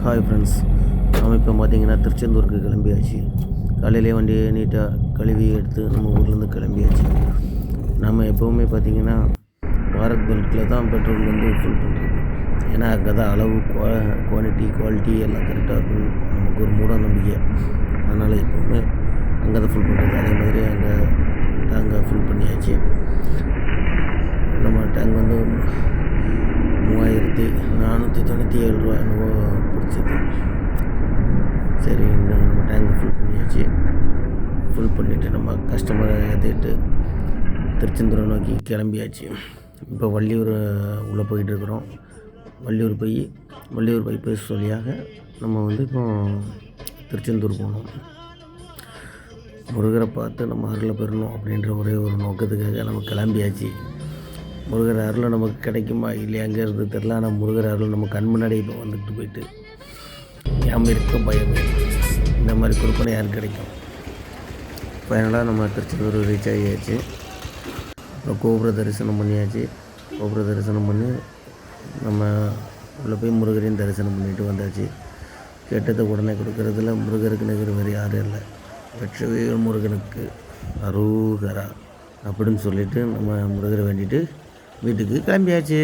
Hi friends, நம்ம இப்போ பார்த்திங்கன்னா திருச்செந்தூருக்கு கிளம்பியாச்சு. காலையிலே வண்டியை நீட்டாக கழுவி எடுத்து நம்ம ஊர்லேருந்து கிளம்பியாச்சு. நம்ம எப்போவுமே பார்த்திங்கன்னா பாரத் பெல்ட்டில் தான் பெட்ரோல் வந்து ஃபுல் பண்ணுறது. ஏன்னா அங்கே தான் அளவு குவாலிட்டி எல்லாம் கரெக்டாக இருக்கும். நமக்கு ஒரு மூட நம்பிக்கை. அதனால் எப்போவுமே அங்கே தான் ஃபுல் பண்ணுறது. அதே மாதிரி அங்கே டேங்கை ஃபுல் பண்ணியாச்சு. நம்ம டேங்க் வந்து 3497 ரூபா என்னவோ பிடிச்சது. சரி, நம்ம டேங்க் ஃபுல் பண்ணியாச்சு. ஃபுல் பண்ணிவிட்டு நம்ம கஸ்டமரை ஏற்றிட்டு திருச்செந்தூரை நோக்கி கிளம்பியாச்சு. இப்போ வள்ளியூர் உள்ளே போயிட்டுருக்குறோம். வள்ளியூர் பைபாஸ் வழியாக நம்ம வந்து இப்போ திருச்செந்தூர் போகணும். முருகரை பார்த்து நம்ம அருளை பெறணும் அப்படின்ற ஒரே ஒரு நோக்கத்துக்காக நம்ம கிளம்பியாச்சு. முருகர் அருள் நமக்கு கிடைக்குமா இல்லையாங்கிறது தெரில. ஆனால் முருகர் அருள் நம்ம கண் முன்னாடி இப்போ வந்துட்டு போயிட்டு யாமே இருக்க பயமே, இந்த மாதிரி கொடுப்பனை யாருக்கு கிடைக்கும். ஃபைனலாக நம்ம திருச்செந்தூர் ரீச் ஆகியாச்சு. அப்புறம் கோபுர தரிசனம் பண்ணியாச்சு. கோபுர தரிசனம் பண்ணி நம்ம உள்ளே போய் முருகரையும் தரிசனம் பண்ணிட்டு வந்தாச்சு. கேட்டதை உடனே கொடுக்கறதுல முருகருக்கு நிகர் வேறு யாரும் இல்லை. வெற்றிவேல் முருகனுக்கு அரோகரா அப்படின்னு சொல்லிவிட்டு நம்ம முருகரை வேண்டிட்டு வீட்டுக்கு கிளம்பியாச்சு.